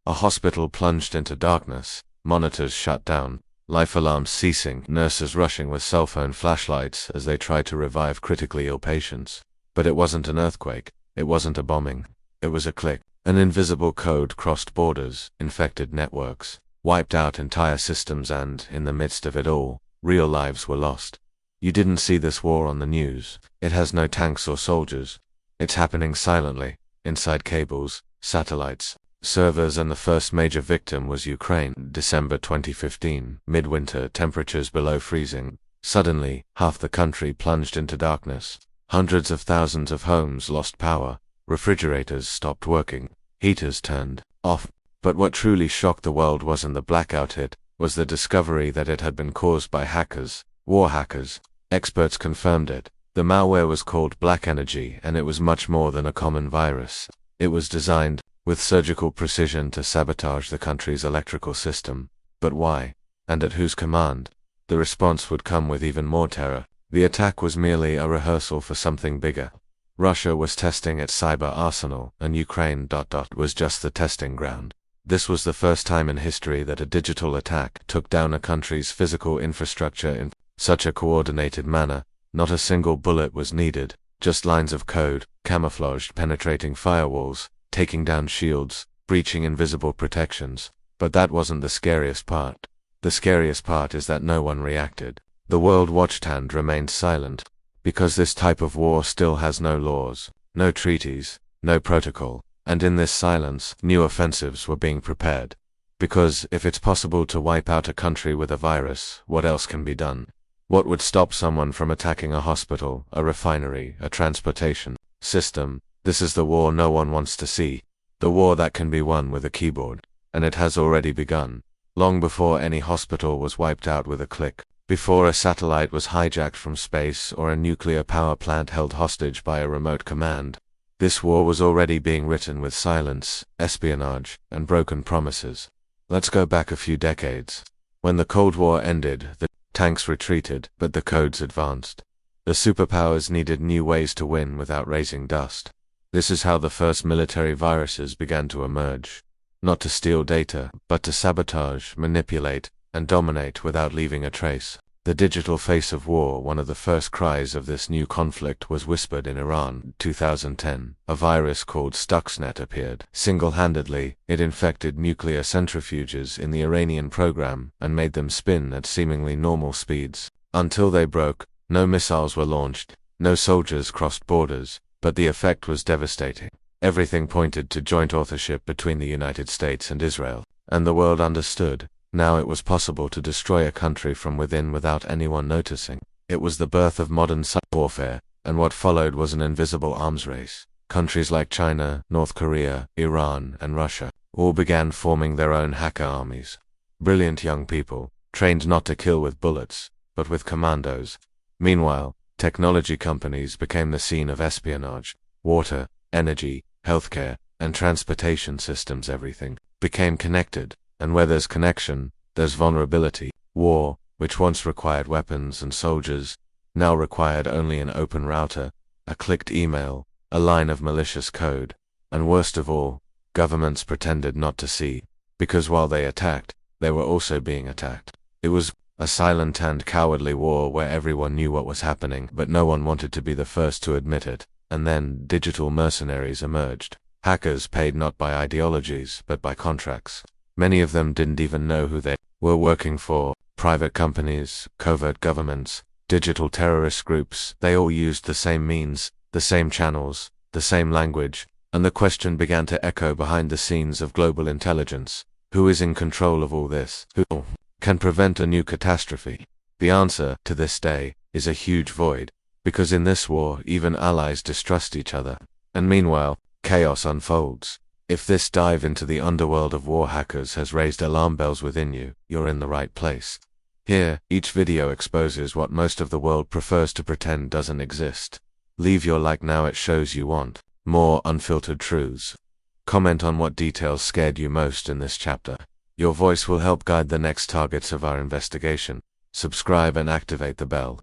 A hospital plunged into darkness, monitors shut down, life alarms ceasing, nurses rushing with cell phone flashlights as they tried to revive critically ill patients. But it wasn't an earthquake, it wasn't a bombing, it was a click. An invisible code crossed borders, infected networks, wiped out entire systems, and, in the midst of it all, real lives were lost. You didn't see this war on the news. It has no tanks or soldiers. It's happening silently, inside cables, satellites, servers, and the first major victim was Ukraine. December 2015, midwinter, temperatures below freezing. Suddenly, half the country plunged into darkness. Hundreds of thousands of homes lost power. Refrigerators stopped working. Heaters turned off. But what truly shocked the world wasn't the blackout hit, was the discovery that it had been caused by hackers, war hackers. Experts confirmed it. The malware was called Black Energy, and it was much more than a common virus. It was designed, with surgical precision, to sabotage the country's electrical system. But why? And at whose command? The response would come with even more terror. The attack was merely a rehearsal for something bigger. Russia was testing its cyber arsenal, and Ukraine was just the testing ground. This was the first time in history that a digital attack took down a country's physical infrastructure in such a coordinated manner. Not a single bullet was needed, just lines of code, camouflaged, penetrating firewalls, taking down shields, breaching invisible protections. But that wasn't the scariest part. The scariest part is that no one reacted. The world watched and remained silent. Because this type of war still has no laws, no treaties, no protocol, and in this silence, new offensives were being prepared. Because if it's possible to wipe out a country with a virus, what else can be done? What would stop someone from attacking a hospital, a refinery, a transportation system? This is the war no one wants to see. The war that can be won with a keyboard. And it has already begun. Long before any hospital was wiped out with a click. Before a satellite was hijacked from space or a nuclear power plant held hostage by a remote command. This war was already being written with silence, espionage, and broken promises. Let's go back a few decades. When the Cold War ended, the tanks retreated, but the codes advanced. The superpowers needed new ways to win without raising dust. This is how the first military viruses began to emerge. Not to steal data, but to sabotage, manipulate, and dominate without leaving a trace. The digital face of war. One of the first cries of this new conflict was whispered in Iran. 2010, a virus called Stuxnet appeared. Single-handedly, it infected nuclear centrifuges in the Iranian program and made them spin at seemingly normal speeds. Until they broke, no missiles were launched, no soldiers crossed borders, but the effect was devastating. Everything pointed to joint authorship between the United States and Israel, and the world understood. Now it was possible to destroy a country from within without anyone noticing. It was the birth of modern cyber warfare, and what followed was an invisible arms race. Countries like China, North Korea, Iran, and Russia all began forming their own hacker armies. Brilliant young people, trained not to kill with bullets, but with commandos. Meanwhile, technology companies became the scene of espionage. Water, energy, healthcare, and transportation systems, everything became connected. And where there's connection, there's vulnerability. War, which once required weapons and soldiers, now required only an open router, a clicked email, a line of malicious code. And worst of all, governments pretended not to see, because while they attacked, they were also being attacked. It was a silent and cowardly war where everyone knew what was happening, but no one wanted to be the first to admit it. And then digital mercenaries emerged. Hackers paid not by ideologies, but by contracts. Many of them didn't even know who they were working for. Private companies, covert governments, digital terrorist groups, they all used the same means, the same channels, the same language, and the question began to echo behind the scenes of global intelligence. Who is in control of all this? Who can prevent a new catastrophe? The answer, to this day, is a huge void, because in this war, even allies distrust each other. And meanwhile, chaos unfolds. If this dive into the underworld of war hackers has raised alarm bells within you, you're in the right place. Here, each video exposes what most of the world prefers to pretend doesn't exist. Leave your like now, it shows you want more unfiltered truths. Comment on what details scared you most in this chapter. Your voice will help guide the next targets of our investigation. Subscribe and activate the bell.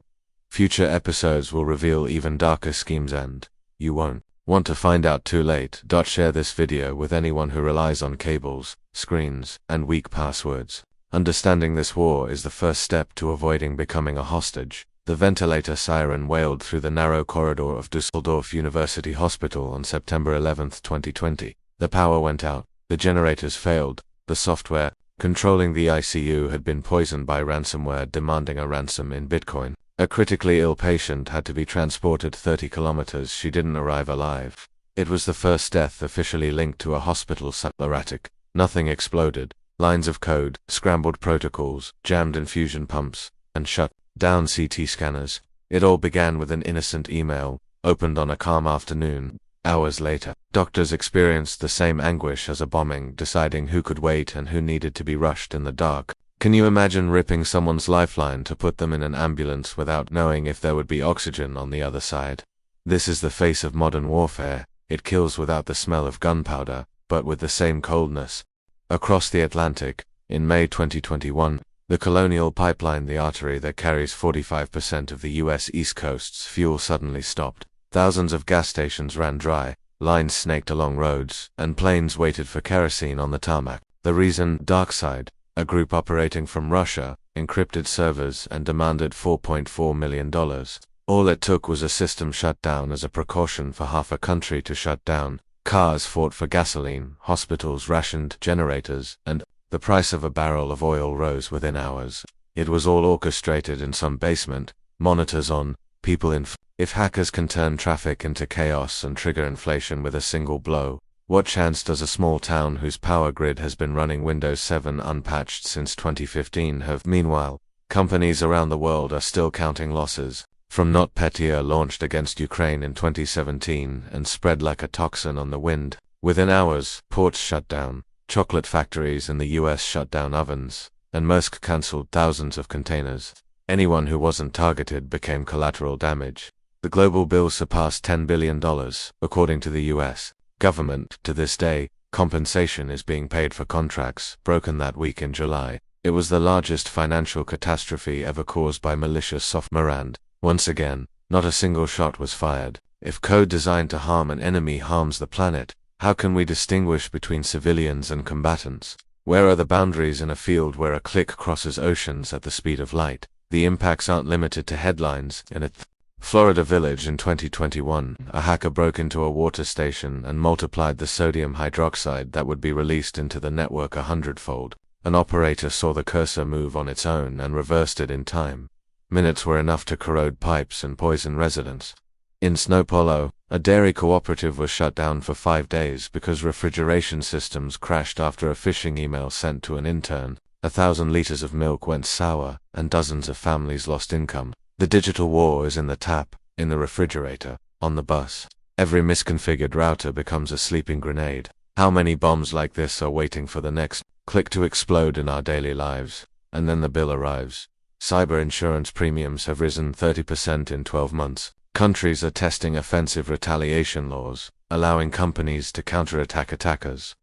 Future episodes will reveal even darker schemes, and you won't Want to find out too late? Share this video with anyone who relies on cables, screens, and weak passwords. Understanding this war is the first step to avoiding becoming a hostage. The ventilator siren wailed through the narrow corridor of Düsseldorf University Hospital on September 11, 2020. The power went out, the generators failed, the software controlling the ICU had been poisoned by ransomware demanding a ransom in Bitcoin. A critically ill patient had to be transported 30 kilometers. She didn't arrive alive. It was the first death officially linked to a hospital cyberattack. Nothing exploded. Lines of code, scrambled protocols, jammed infusion pumps, and shut down CT scanners. It all began with an innocent email, opened on a calm afternoon. Hours later, doctors experienced the same anguish as a bombing, deciding who could wait and who needed to be rushed in the dark. Can you imagine ripping someone's lifeline to put them in an ambulance without knowing if there would be oxygen on the other side? This is the face of modern warfare. It kills without the smell of gunpowder, but with the same coldness. Across the Atlantic, in May 2021, the Colonial Pipeline, the artery that carries 45% of the US East Coast's fuel, suddenly stopped. Thousands of gas stations ran dry, lines snaked along roads, and planes waited for kerosene on the tarmac. The reason? DarkSide, a group operating from Russia, encrypted servers and demanded $4.4 million. All it took was a system shutdown as a precaution for half a country to shut down. Cars fought for gasoline, hospitals rationed generators, and the price of a barrel of oil rose within hours. It was all orchestrated in some basement, monitors on, people in. If hackers can turn traffic into chaos and trigger inflation with a single blow, what chance does a small town whose power grid has been running Windows 7 unpatched since 2015 have? Meanwhile, companies around the world are still counting losses. From NotPetya launched against Ukraine in 2017 and spread like a toxin on the wind. Within hours, ports shut down, chocolate factories in the US shut down ovens, and Maersk cancelled thousands of containers. Anyone who wasn't targeted became collateral damage. The global bill surpassed $10 billion, according to the US government. To this day, compensation is being paid for contracts broken that week in July. It was the largest financial catastrophe ever caused by malicious software. Once again, not a single shot was fired. If code designed to harm an enemy harms the planet, how can we distinguish between civilians and combatants? Where are the boundaries in a field where a click crosses oceans at the speed of light? The impacts aren't limited to headlines. In a Florida village in 2021, a hacker broke into a water station and multiplied the sodium hydroxide that would be released into the network 100-fold. An operator saw the cursor move on its own and reversed it in time. Minutes were enough to corrode pipes and poison residents. In São Paulo, a dairy cooperative was shut down for 5 days because refrigeration systems crashed after a phishing email sent to an intern. 1,000 liters of milk went sour, and dozens of families lost income. The digital war is in the tap, in the refrigerator, on the bus. Every misconfigured router becomes a sleeping grenade. How many bombs like this are waiting for the next click to explode in our daily lives? And then the bill arrives. Cyber insurance premiums have risen 30% in 12 months. Countries are testing offensive retaliation laws, allowing companies to counterattack attackers.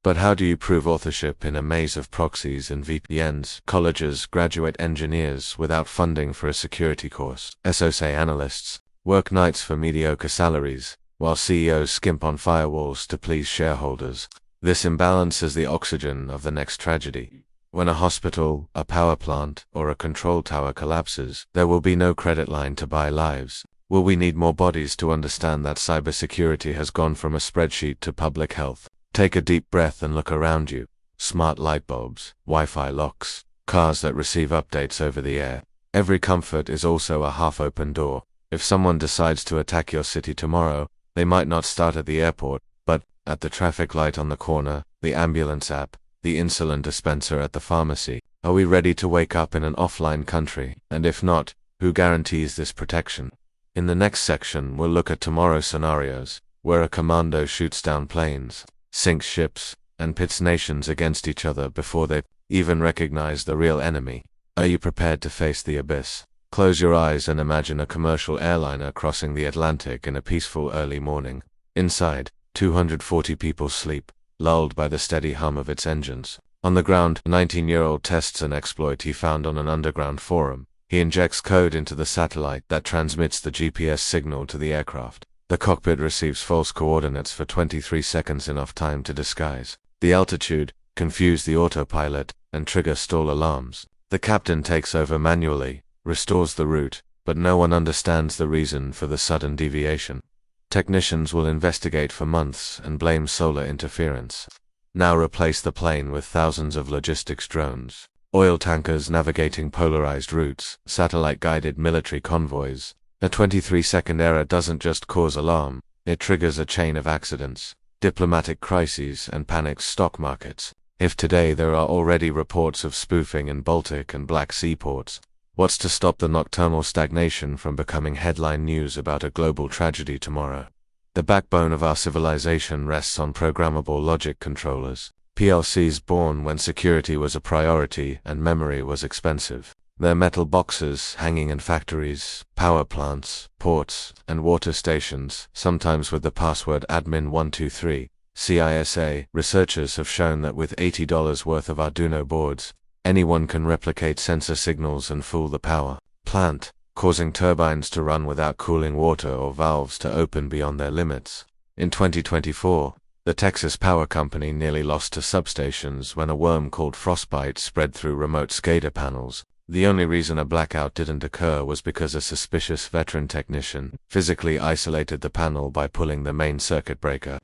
But how do you prove authorship in a maze of proxies and VPNs? Colleges graduate engineers without funding for a security course. SOC analysts work nights for mediocre salaries, while CEOs skimp on firewalls to please shareholders. This imbalance is the oxygen of the next tragedy. When a hospital, a power plant, or a control tower collapses, there will be no credit line to buy lives. Will we need more bodies to understand that cybersecurity has gone from a spreadsheet to public health? Take a deep breath and look around you. Smart light bulbs, Wi-Fi locks, cars that receive updates over the air. Every comfort is also a half-open door. If someone decides to attack your city tomorrow, they might not start at the airport, but at the traffic light on the corner, the ambulance app, the insulin dispenser at the pharmacy. Are we ready to wake up in an offline country? And if not, who guarantees this protection? In the next section, we'll look at tomorrow's scenarios, where a commando shoots down planes, sinks ships, and pits nations against each other before they even recognize the real enemy. Are you prepared to face the abyss? Close your eyes and imagine a commercial airliner crossing the Atlantic in a peaceful early morning. Inside, 240 people sleep, lulled by the steady hum of its engines. On the ground, a 19-year-old tests an exploit he found on an underground forum. He injects code into the satellite that transmits the GPS signal to the aircraft. The cockpit receives false coordinates for 23 seconds, enough time to disguise the altitude, confuse the autopilot, and trigger stall alarms. The captain takes over manually, restores the route, but no one understands the reason for the sudden deviation. Technicians will investigate for months and blame solar interference. Now replace the plane with thousands of logistics drones, oil tankers navigating polarized routes, satellite-guided military convoys. A 23-second error doesn't just cause alarm, it triggers a chain of accidents, diplomatic crises, and panics stock markets. If today there are already reports of spoofing in Baltic and Black Sea ports, what's to stop the nocturnal stagnation from becoming headline news about a global tragedy tomorrow? The backbone of our civilization rests on programmable logic controllers, PLCs born when security was a priority and memory was expensive. Their metal boxes hanging in factories, power plants, ports, and water stations, sometimes with the password admin123. CISA researchers have shown that with $80 worth of Arduino boards, anyone can replicate sensor signals and fool the power plant, causing turbines to run without cooling water or valves to open beyond their limits. In 2024, the Texas Power Company nearly lost to substations when a worm called frostbite spread through remote SCADA panels. The only reason a blackout didn't occur was because a suspicious veteran technician physically isolated the panel by pulling the main circuit breaker.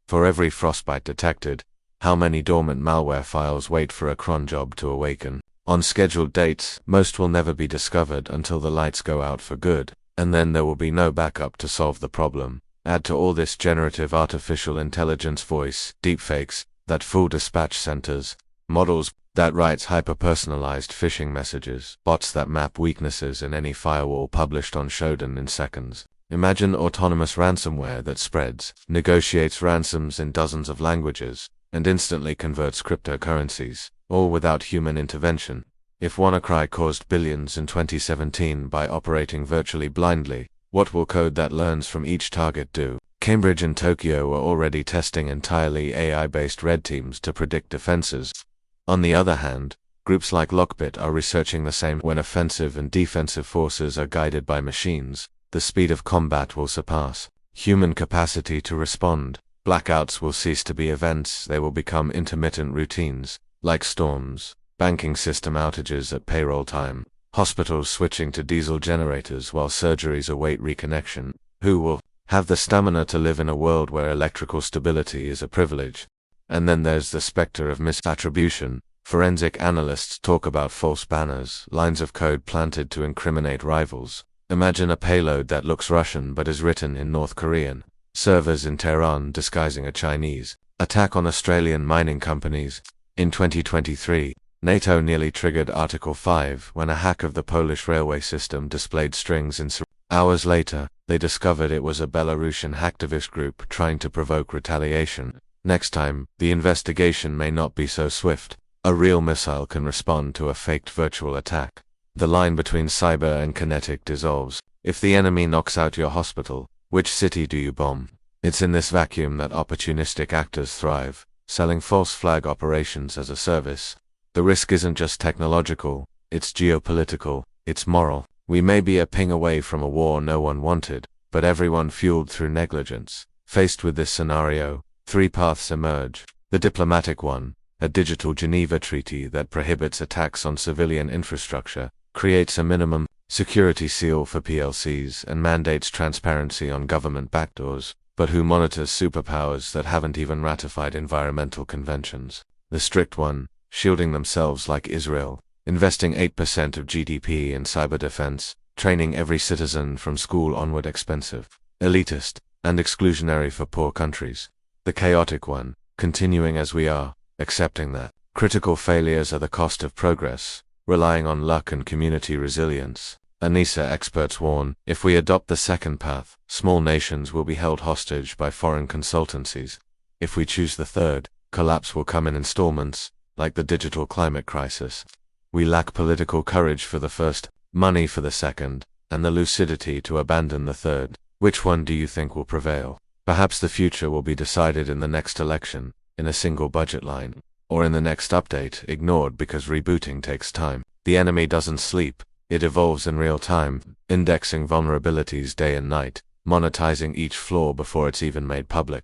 For every frostbite detected, how many dormant malware files wait for a cron job to awaken? On scheduled dates, most will never be discovered until the lights go out for good, and then there will be no backup to solve the problem. Add to all this generative artificial intelligence voice, deepfakes, that fool dispatch centers, models that writes hyper-personalized phishing messages, bots that map weaknesses in any firewall published on Shodan in seconds. Imagine autonomous ransomware that spreads, negotiates ransoms in dozens of languages, and instantly converts cryptocurrencies, all without human intervention. If WannaCry caused billions in 2017 by operating virtually blindly, what will code that learns from each target do? Cambridge and Tokyo are already testing entirely AI-based red teams to predict defenses. On the other hand, groups like Lockbit are researching the same. When offensive and defensive forces are guided by machines, the speed of combat will surpass human capacity to respond. Blackouts will cease to be events, they will become intermittent routines, like storms, banking system outages at payroll time, hospitals switching to diesel generators while surgeries await reconnection. Who will have the stamina to live in a world where electrical stability is a privilege? And then there's the specter of misattribution. Forensic analysts talk about false banners, lines of code planted to incriminate rivals. Imagine a payload that looks Russian but is written in North Korean. Servers in Tehran disguising a Chinese. Attack on Australian mining companies. In 2023, NATO nearly triggered Article 5 when a hack of the Polish railway system displayed strings in. Hours later, they discovered it was a Belarusian hacktivist group trying to provoke retaliation. Next time, the investigation may not be so swift. A real missile can respond to a faked virtual attack. The line between cyber and kinetic dissolves. If the enemy knocks out your hospital, which city do you bomb? It's in this vacuum that opportunistic actors thrive, selling false flag operations as a service. The risk isn't just technological, it's geopolitical, it's moral. We may be a ping away from a war no one wanted, but everyone fueled through negligence. Faced with this scenario, three paths emerge. The diplomatic one, a digital Geneva Treaty that prohibits attacks on civilian infrastructure, creates a minimum security seal for PLCs and mandates transparency on government backdoors. But who monitors superpowers that haven't even ratified environmental conventions? The strict one, shielding themselves like Israel, investing 8% of GDP in cyber defense, training every citizen from school onward, expensive, elitist, and exclusionary for poor countries. The chaotic one, continuing as we are, accepting that critical failures are the cost of progress, relying on luck and community resilience. ANISA experts warn, if we adopt the second path, small nations will be held hostage by foreign consultancies. If we choose the third, collapse will come in installments, like the digital climate crisis. We lack political courage for the first, money for the second, and the lucidity to abandon the third. Which one do you think will prevail? Perhaps the future will be decided in the next election, in a single budget line, or in the next update, ignored because rebooting takes time. The enemy doesn't sleep, it evolves in real time, indexing vulnerabilities day and night. monetizing each flaw before it's even made public.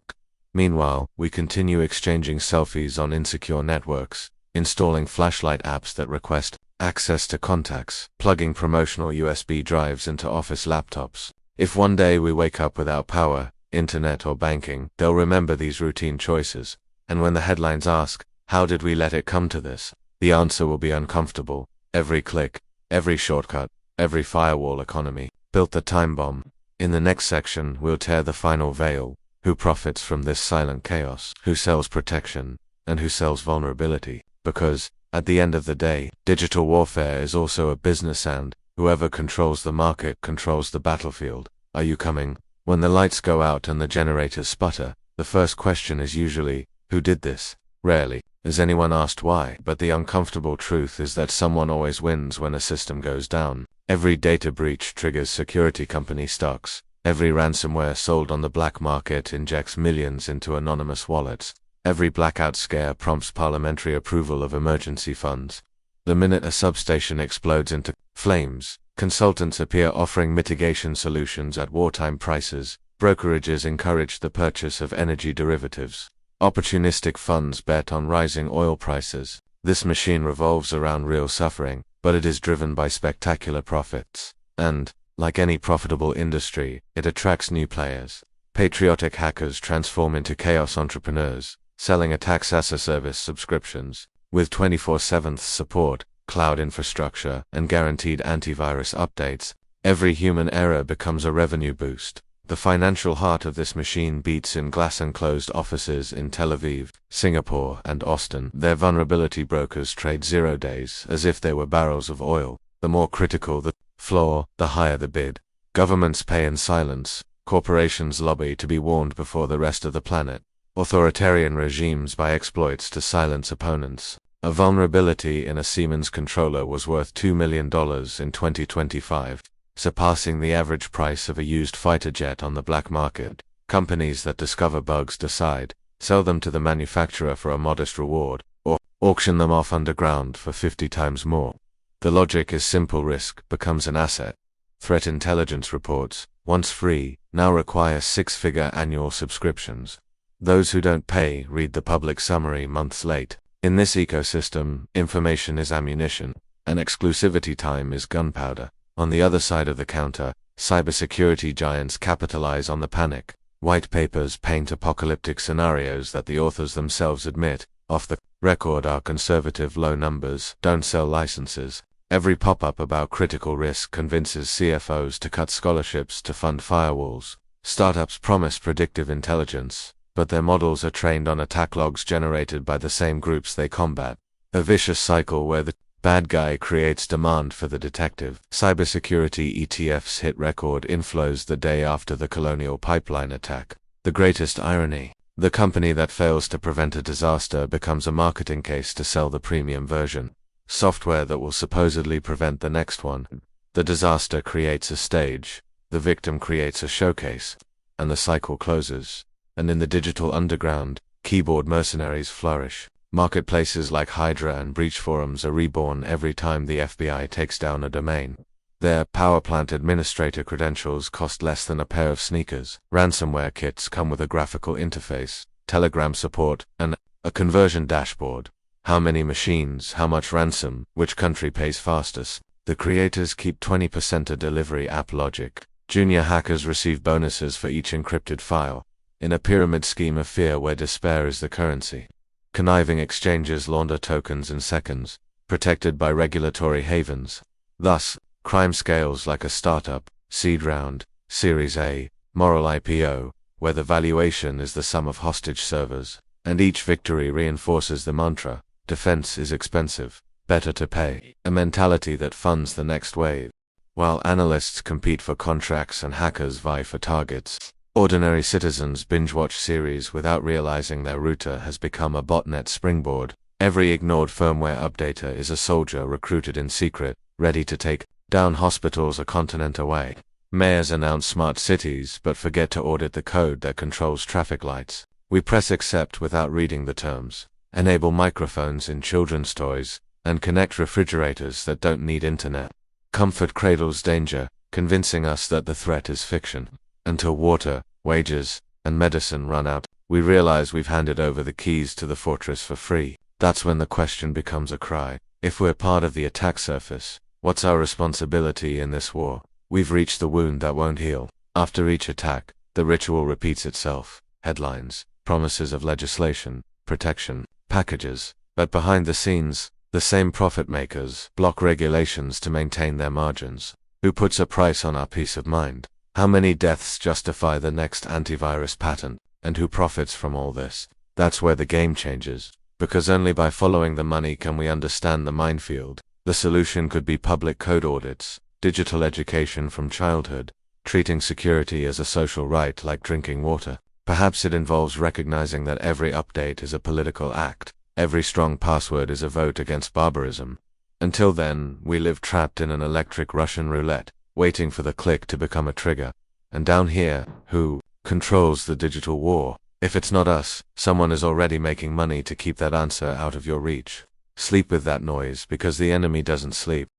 Meanwhile, we continue exchanging selfies on insecure networks, installing flashlight apps that request access to contacts, plugging promotional USB drives into office laptops. If one day we wake up without power, internet or banking, they'll remember these routine choices. And when the headlines ask, how did we let it come to this? The answer will be uncomfortable. Every click, every shortcut, every firewall economy built the time bomb. In the next section, we'll tear the final veil. Who profits from this silent chaos? Who sells protection? And who sells vulnerability? Because, at the end of the day, digital warfare is also a business, and whoever controls the market controls the battlefield. Are you coming? When the lights go out and the generators sputter, the first question is usually, who did this? Rarely is anyone asked why, but the uncomfortable truth is that someone always wins when a system goes down. Every data breach triggers security company stocks. Every ransomware sold on the black market injects millions into anonymous wallets. Every blackout scare prompts parliamentary approval of emergency funds. The minute a substation explodes into flames, consultants appear offering mitigation solutions at wartime prices. Brokerages encourage the purchase of energy derivatives. Opportunistic funds bet on rising oil prices. This machine revolves around real suffering, but it is driven by spectacular profits. And, like any profitable industry, it attracts new players. Patriotic hackers transform into chaos entrepreneurs, selling attacks as a service subscriptions. With 24/7 support, cloud infrastructure, and guaranteed antivirus updates, every human error becomes a revenue boost. The financial heart of this machine beats in glass-enclosed offices in Tel Aviv, Singapore, and Austin. Their vulnerability brokers trade 0 days as if they were barrels of oil. The more critical the flaw, the higher the bid. Governments pay in silence. Corporations lobby to be warned before the rest of the planet. Authoritarian regimes buy exploits to silence opponents. A vulnerability in a Siemens controller was worth $2 million in 2025, surpassing the average price of a used fighter jet on the black market. Companies that discover bugs decide, sell them to the manufacturer for a modest reward, or auction them off underground for 50 times more. The logic is simple: risk becomes an asset. Threat intelligence reports, once free, now require 6-figure annual subscriptions. Those who don't pay read the public summary months late. In this ecosystem, information is ammunition, and exclusivity time is gunpowder. On the other side of the counter, cybersecurity giants capitalize on the panic. White papers paint apocalyptic scenarios that the authors themselves admit, off the record, are conservative. Low numbers don't sell licenses. Every pop-up about critical risk convinces CFOs to cut scholarships to fund firewalls. Startups promise predictive intelligence, but their models are trained on attack logs generated by the same groups they combat. A vicious cycle where the bad guy creates demand for the detective. Cybersecurity ETFs hit record inflows the day after the Colonial Pipeline attack. The greatest irony: the company that fails to prevent a disaster becomes a marketing case to sell the premium version. Software that will supposedly prevent the next one. The disaster creates a stage, the victim creates a showcase, and the cycle closes. And in the digital underground, keyboard mercenaries flourish. Marketplaces like Hydra and breach forums are reborn every time the FBI takes down a domain. Their power plant administrator credentials cost less than a pair of sneakers. Ransomware kits come with a graphical interface, Telegram support, and a conversion dashboard. How many machines, how much ransom, which country pays fastest? The creators keep 20% of delivery app logic. Junior hackers receive bonuses for each encrypted file, in a pyramid scheme of fear where despair is the currency. Conniving exchanges launder tokens in seconds, protected by regulatory havens. Thus, crime scales like a startup, seed round, Series A, moral IPO, where the valuation is the sum of hostage servers, and each victory reinforces the mantra: defense is expensive, better to pay. A mentality that funds the next wave. While analysts compete for contracts and hackers vie for targets, ordinary citizens binge-watch series without realizing their router has become a botnet springboard. Every ignored firmware updater is a soldier recruited in secret, ready to take down hospitals a continent away. Mayors announce smart cities but forget to audit the code that controls traffic lights. We press accept without reading the terms, enable microphones in children's toys, and connect refrigerators that don't need internet. Comfort cradles danger, convincing us that the threat is fiction. until water, wages, and medicine run out. We realize we've handed over the keys to the fortress for free. That's when the question becomes a cry. If we're part of the attack surface, what's our responsibility in this war? We've reached the wound that won't heal. After each attack, the ritual repeats itself. Headlines, promises of legislation, protection, packages. But behind the scenes, the same profit makers block regulations to maintain their margins. Who puts a price on our peace of mind? How many deaths justify the next antivirus patent? And who profits from all this? That's where the game changes. Because only by following the money can we understand the minefield. The solution could be public code audits, digital education from childhood, treating security as a social right like drinking water. Perhaps it involves recognizing that every update is a political act. Every strong password is a vote against barbarism. Until then, we live trapped in an electric Russian roulette, waiting for the click to become a trigger. And down here, who controls the digital war? If it's not us, someone is already making money to keep that answer out of your reach. Sleep with that noise, because the enemy doesn't sleep.